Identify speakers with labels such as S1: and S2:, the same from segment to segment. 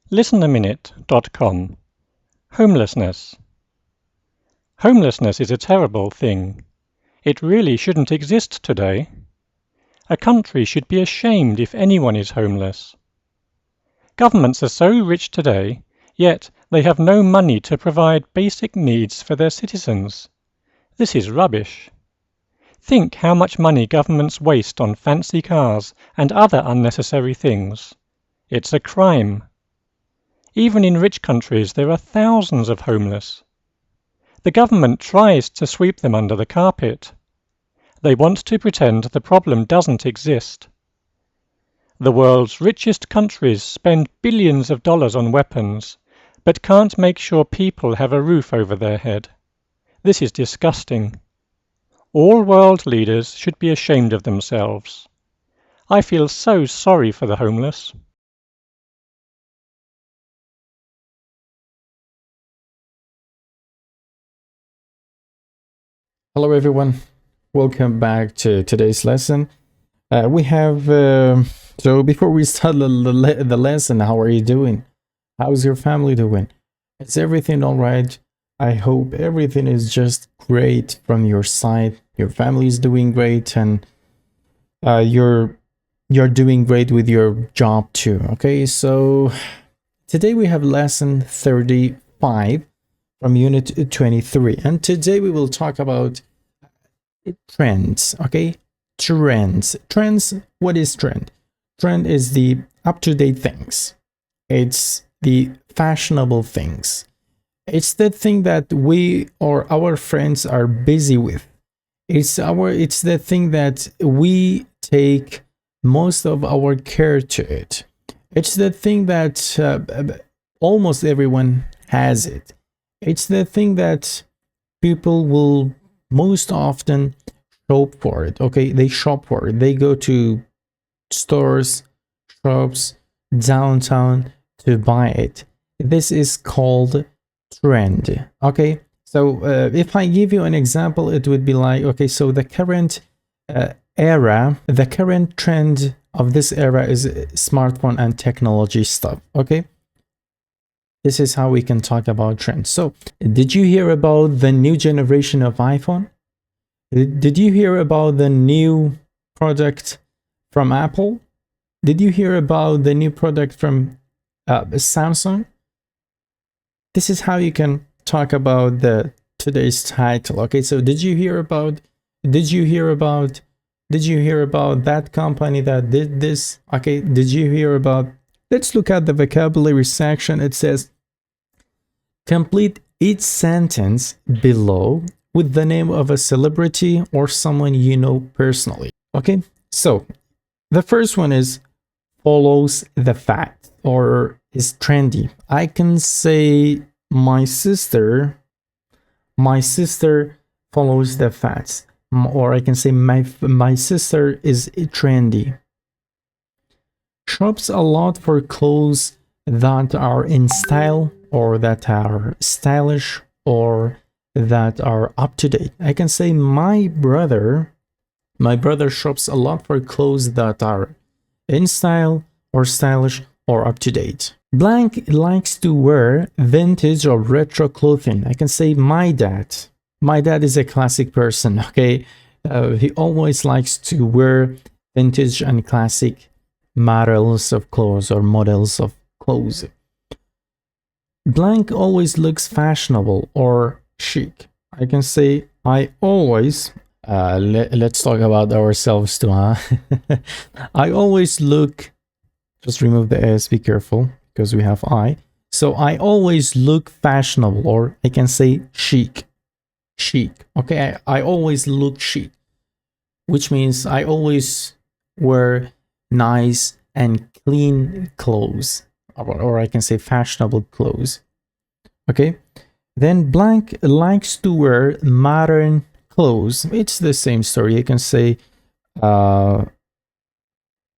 S1: listenaminute.com. Homelessness. Homelessness is a terrible thing. It really shouldn't exist today. A country should be ashamed if anyone is homeless. Governments are so rich today, yet they have no money to provide basic needs for their citizens. This is rubbish. Think how much money governments waste on fancy cars and other unnecessary things. It's a crime. Even in rich countries there are thousands of homeless. The government tries to sweep them under the carpet. They want to pretend the problem doesn't exist. The world's richest countries spend billions of dollars on weapons, but can't make sure people have a roof over their head. This is disgusting. All world leaders should be ashamed of themselves. I feel so sorry for the homeless.
S2: Hello everyone, welcome back to today's lesson. We have so before we start the lesson, how are you doing? How's your family doing? Is everything all right? I hope everything is just great from your side. Your family is doing great, and you're doing great with your job too. Okay, so today we have lesson 35 from unit 23, and today we will talk about trends. Okay, trends. What is trend? Trend is the up-to-date things. It's the fashionable things. It's the thing that we or our friends are busy with. It's the thing that we take most of our care to it. It's the thing that almost everyone has it. It's the thing that people will most often shop for it. Okay, they shop for it. They go to stores, shops, downtown to buy it. This is called trend. Okay, so if I give you an example, it would be like, okay, so the current the current trend of this era is smartphone and technology stuff. Okay, this is how we can talk about trends. So did you hear about the new generation of iPhone? Did you hear about the new product from Apple? Did you hear about the new product from Samsung? This is how you can talk about today's title. Okay, so did you hear about that company that did this? Okay, did you hear about? Let's look at the vocabulary section. It says complete each sentence below with the name of a celebrity or someone you know personally. Okay, so the first one is follows the fact or is trendy. I can say my sister follows the facts, or I can say my sister is trendy. Shops a lot for clothes that are in style or that are stylish or that are up to date. I can say my brother shops a lot for clothes that are in style or stylish or up to date. Blank likes to wear vintage or retro clothing. I can say my dad. My dad is a classic person. Okay, he always likes to wear vintage and classic models of clothes or models of clothes. Blank always looks fashionable or chic. I can say I always let's talk about ourselves too, huh? I always look, just remove the s, be careful because we have I. So I always look fashionable, or I can say chic. Okay, I always look chic, which means I always wear nice and clean clothes, or I can say fashionable clothes. Okay, then blank likes to wear modern clothes. It's the same story. You can say our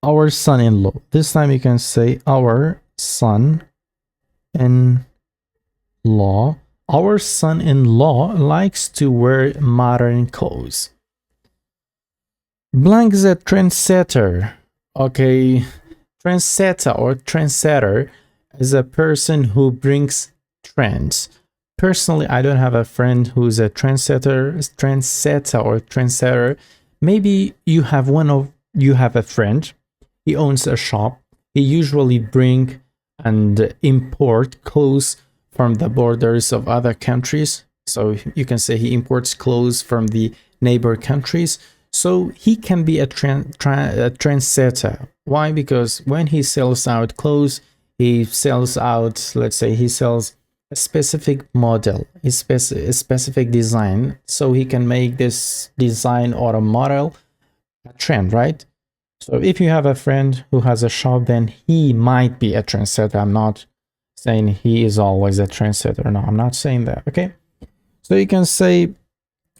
S2: son-in-law. This time you can say our son-in-law. Our son-in-law likes to wear modern clothes. Blank is a trendsetter. Okay, trendsetter or trendsetter is a person who brings trends. Personally, I don't have a friend who's a trendsetter or trendsetter. Maybe you have a friend. He owns a shop. He usually bring and import clothes from the borders of other countries. So you can say he imports clothes from the neighbor countries. So he can be a trendsetter. Why? Because when he sells out clothes, he sells out, let's say he sells a specific model, a specific design. So he can make this design or a model a trend, right? So if you have a friend who has a shop, then he might be a trendsetter. I'm not saying he is always a trendsetter. No, I'm not saying that, okay? So you can say,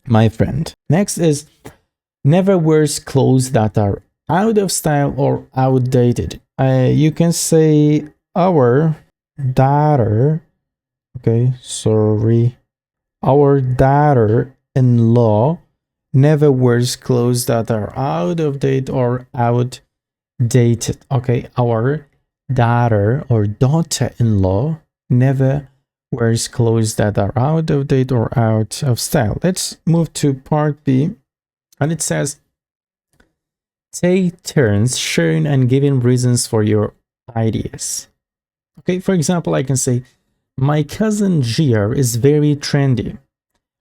S2: my friend. Next is, never wears clothes that are out of style or outdated. You can say, our daughter, okay, sorry. Our daughter-in-law never wears clothes that are out of date or outdated. Okay, our daughter or daughter-in-law never wears clothes that are out of date or out of style. Let's move to part B, and it says, take turns sharing and giving reasons for your ideas. Okay, for example, I can say, my cousin Gia is very trendy.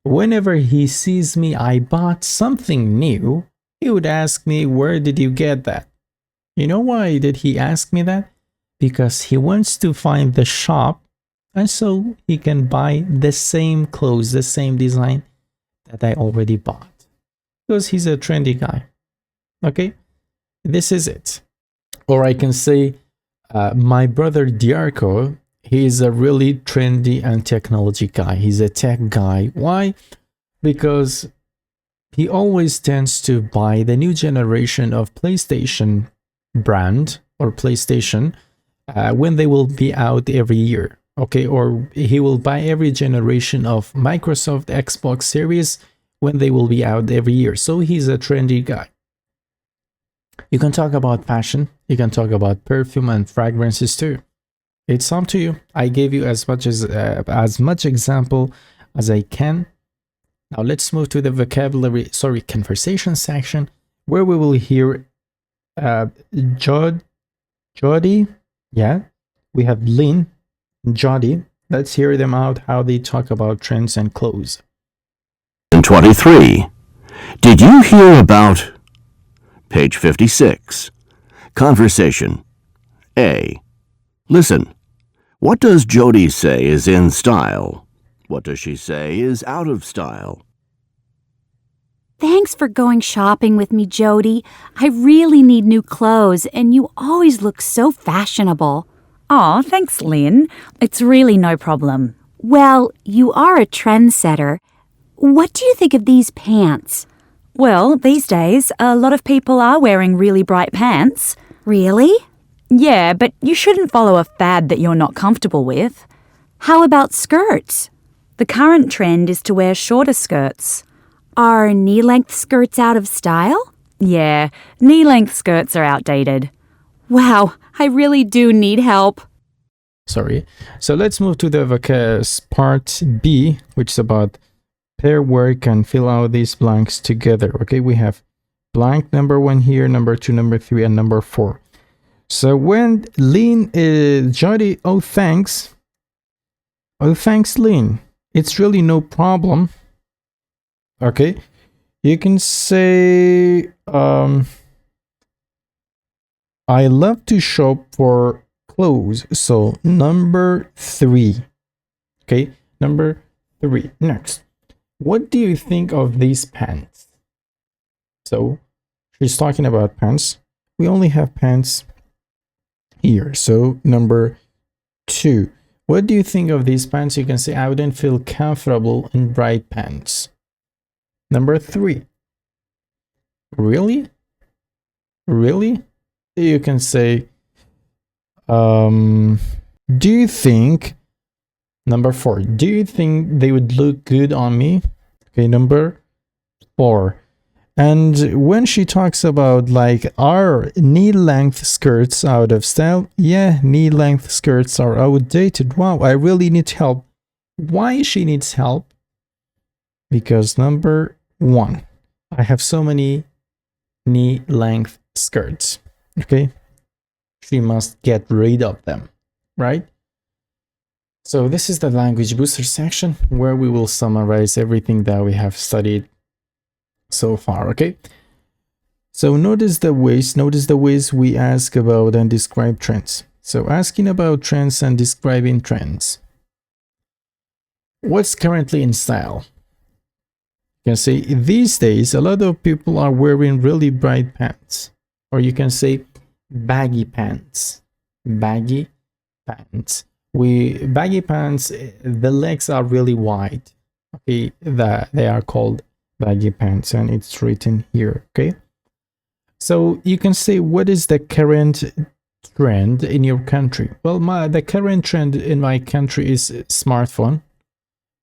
S2: Whenever he sees me, I bought something new, he would ask me, where did you get that? You know why did he ask me that? Because he wants to find the shop, and so he can buy the same clothes, the same design that I already bought. Because he's a trendy guy. Okay, this is it. Or I can say, my brother Diarco, he is a really trendy and technology guy. He's a tech guy. Why? Because he always tends to buy the new generation of PlayStation brand or PlayStation when they will be out every year. Okay, or he will buy every generation of Microsoft Xbox Series when they will be out every year. So he's a trendy guy. You can talk about fashion. You can talk about perfume and fragrances too. It's up to you. I gave you as much example as I can. Now let's move to the conversation section, where we will hear Jody. Yeah, we have Lynn, Jody. Let's hear them out, how they talk about trends and clothes.
S3: 23. Did you hear about... Page 56. Conversation. A. Listen. What does Jody say is in style? What does she say is out of style?
S4: Thanks for going shopping with me, Jody. I really need new clothes, and you always look so fashionable.
S5: Aw, thanks, Lynn. It's really no problem.
S4: Well, you are a trendsetter. What do you think of these pants?
S5: Well, these days, a lot of people are wearing really bright pants.
S4: Really?
S5: Yeah, but you shouldn't follow a fad that you're not comfortable with.
S4: How about skirts?
S5: The current trend is to wear shorter skirts.
S4: Are knee-length skirts out of style?
S5: Yeah, knee-length skirts are outdated.
S4: Wow, I really do need help.
S2: Sorry. So let's move to the part B, which is about pair work and fill out these blanks together. Okay, we have blank number 1 here, number 2, number 3, and number 4. So when Lynn Jody, oh thanks, Lynn, it's really no problem. Okay, you can say I love to shop for clothes. So number 3. Okay, number 3. Next, what do you think of these pants? So she's talking about pants. We only have pants here. So number 2, what do you think of these pants? You can say, I wouldn't feel comfortable in bright pants. Number 3, really? You can say, do you think, number 4, do you think they would look good on me? Okay, number 4, And when she talks about like, are knee-length skirts out of style? Yeah, knee-length skirts are outdated. Wow, I really need help. Why she needs help? Because number one, I have so many knee-length skirts. Okay, she must get rid of them, right? So this is the language booster section where we will summarize everything that we have studied so far. Okay, so notice the ways we ask about and describe trends. So asking about trends and describing trends. What's currently in style? You can say these days a lot of people are wearing really bright pants, or you can say baggy pants. Baggy pants. Baggy pants, the legs are really wide. Okay, they are called baggy pants, and it's written here. Okay, so you can say, what is the current trend in your country? Well, the current trend in my country is smartphone,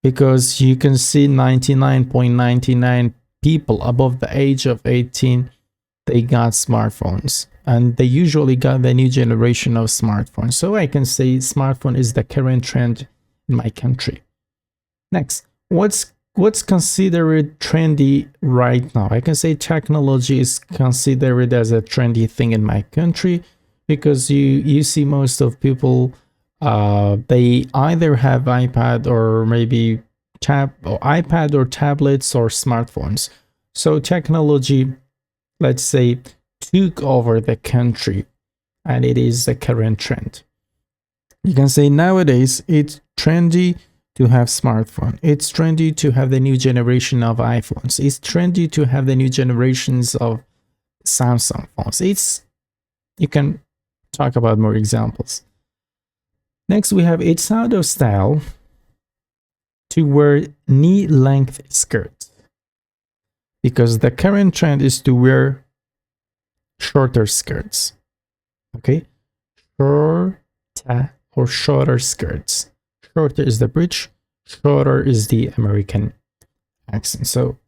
S2: because you can see 99.99 people above the age of 18, they got smartphones, and they usually got the new generation of smartphones. So I can say smartphone is the current trend in my country. Next, what's considered trendy right now? I can say technology is considered as a trendy thing in my country, because you see most of people, they either have iPad or maybe iPad or tablets or smartphones. So technology, let's say, took over the country, and it is the current trend. You can say nowadays it's trendy to have smartphone. It's trendy to have the new generation of iPhones. It's trendy to have the new generations of Samsung phones. You can talk about more examples. Next, we have it's out of style to wear knee-length skirts, because the current trend is to wear shorter skirts. Okay, shorter or shorter skirts. Shorter is the British, shorter is the American accent. So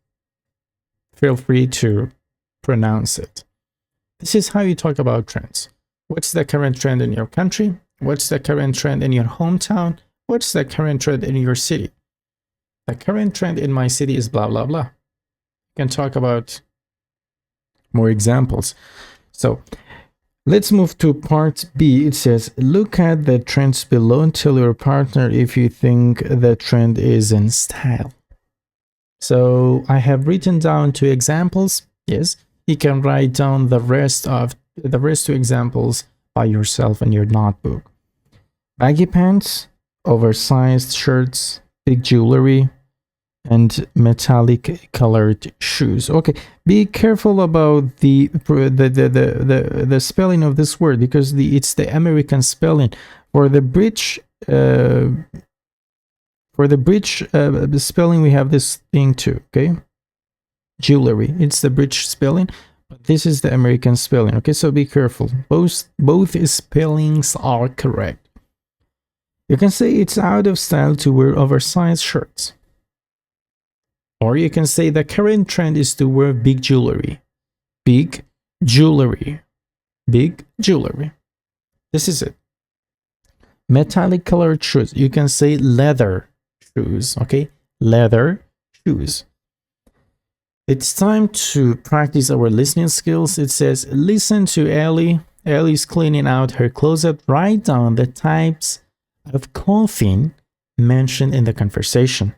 S2: feel free to pronounce it. This is how you talk about trends. What's the current trend in your country? What's the current trend in your hometown? What's the current trend in your city? The current trend in my city is blah, blah, blah. You can talk about more examples. So let's move to part B. It says, look at the trends below and tell your partner if you think the trend is in style. So I have written down 2 examples. Yes, you can write down the rest 2 examples by yourself in your notebook. Baggy pants, oversized shirts, big jewelry, and metallic colored shoes. Okay, be careful about the spelling of this word, because it's the American spelling. For the British spelling, we have this thing too. Okay, jewelry. It's the British spelling, but this is the American spelling. Okay, so be careful. Both spellings are correct. You can say it's out of style to wear oversized shirts. Or you can say the current trend is to wear big jewelry. Big jewelry. Big jewelry. This is it. Metallic colored shoes. You can say leather shoes. Okay? Leather shoes. It's time to practice our listening skills. It says, listen to Ellie. Ellie's cleaning out her closet. Write down the types of clothing mentioned in the conversation.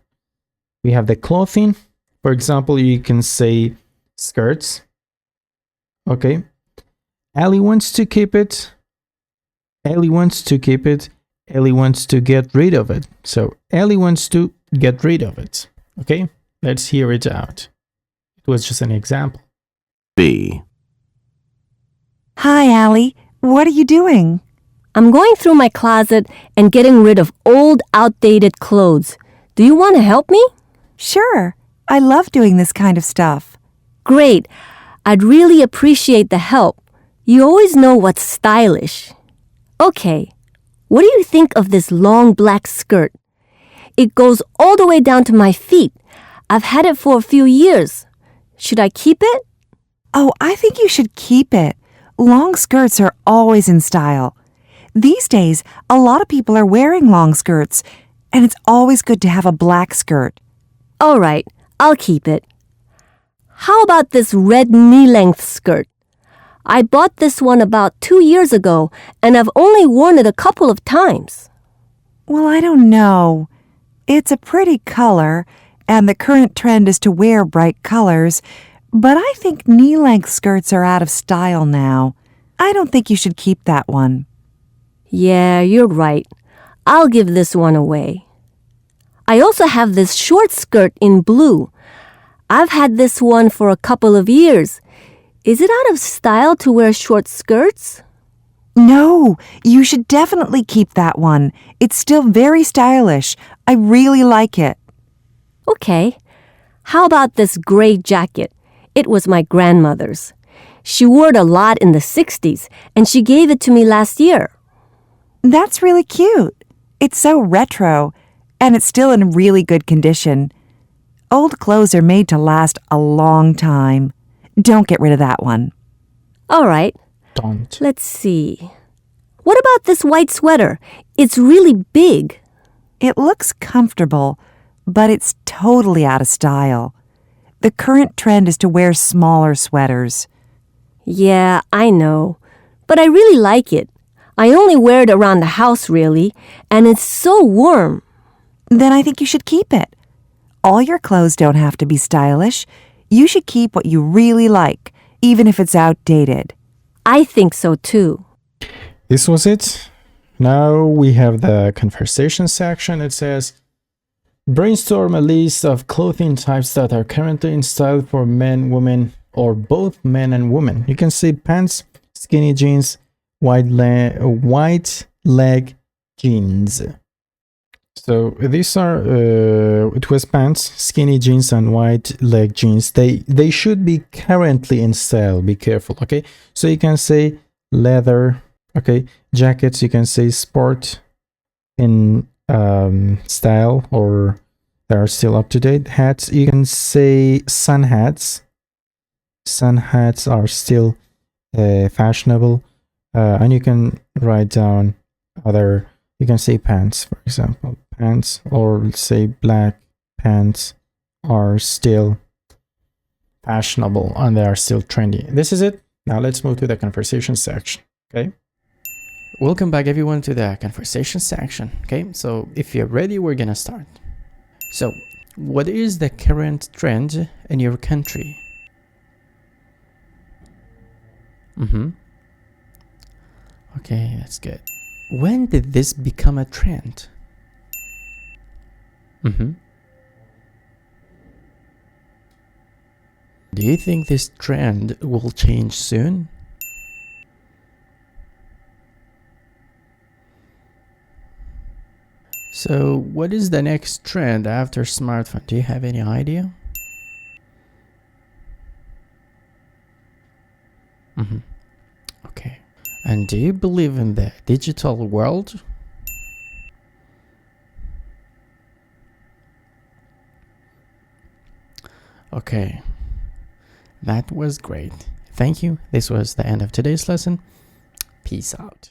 S2: We have the clothing. For example, you can say skirts. Okay. Ellie wants to keep it. Ellie wants to keep it. Ellie wants to get rid of it. So Ellie wants to get rid of it. Okay. Let's hear it out. It was just an example.
S3: B.
S5: Hi, Allie. What are you doing?
S6: I'm going through my closet and getting rid of old, outdated clothes. Do you want to help me?
S5: Sure. I love doing this kind of stuff.
S6: Great. I'd really appreciate the help. You always know what's stylish. Okay. What do you think of this long black skirt? It goes all the way down to my feet. I've had it for a few years. Should I keep it?
S7: Oh, I think you should keep it. Long skirts are always in style. These days, a lot of people are wearing long skirts, and it's always good to have a black skirt.
S6: All right, I'll keep it. How about this red knee-length skirt? I bought this one about 2 years ago, and I've only worn it a couple of times.
S7: Well, I don't know. It's a pretty color, and the current trend is to wear bright colors, but I think knee-length skirts are out of style now. I don't think you should keep that one.
S6: Yeah, you're right. I'll give this one away. I also have this short skirt in blue. I've had this one for a couple of years. Is it out of style to wear short skirts?
S7: No, you should definitely keep that one. It's still very stylish. I really like it.
S6: Okay. How about this gray jacket? It was my grandmother's. She wore it a lot in the 60s, and she gave it to me last year.
S7: That's really cute. It's so retro, and it's still in really good condition. Old clothes are made to last a long time. Don't get rid of that one.
S6: All right.
S2: Don't.
S6: Let's see. What about this white sweater? It's really big.
S7: It looks comfortable, but it's totally out of style. The current trend is to wear smaller sweaters.
S6: Yeah, I know. But I really like it. I only wear it around the house, really, and it's so warm.
S7: Then I think you should keep it. All your clothes don't have to be stylish. You should keep what you really like, even if it's outdated.
S6: I think so, too.
S2: This was it. Now we have the conversation section. It says, brainstorm a list of clothing types that are currently in style for men, women, or both men and women. You can see pants, skinny jeans, wide leg jeans. So these are it was pants, skinny jeans, and wide leg jeans. They should be currently in style. Be careful, okay? So you can say leather, okay? Jackets, you can say sport in style, or they are still up to date. Hats, you can say sun hats. Sun hats are still fashionable. And you can write down other, you can say pants, for example. Pants, or let's say black pants, are still fashionable and they are still trendy. This is it. Now let's move to the conversation section. Okay. Welcome back, everyone, to the conversation section. Okay. So if you're ready, we're gonna start. So what is the current trend in your country? Okay, that's good. When did this become a trend? Do you think this trend will change soon? So, what is the next trend after smartphone? Do you have any idea? Okay. And do you believe in the digital world? Okay, that was great. Thank you. This was the end of today's lesson. Peace out.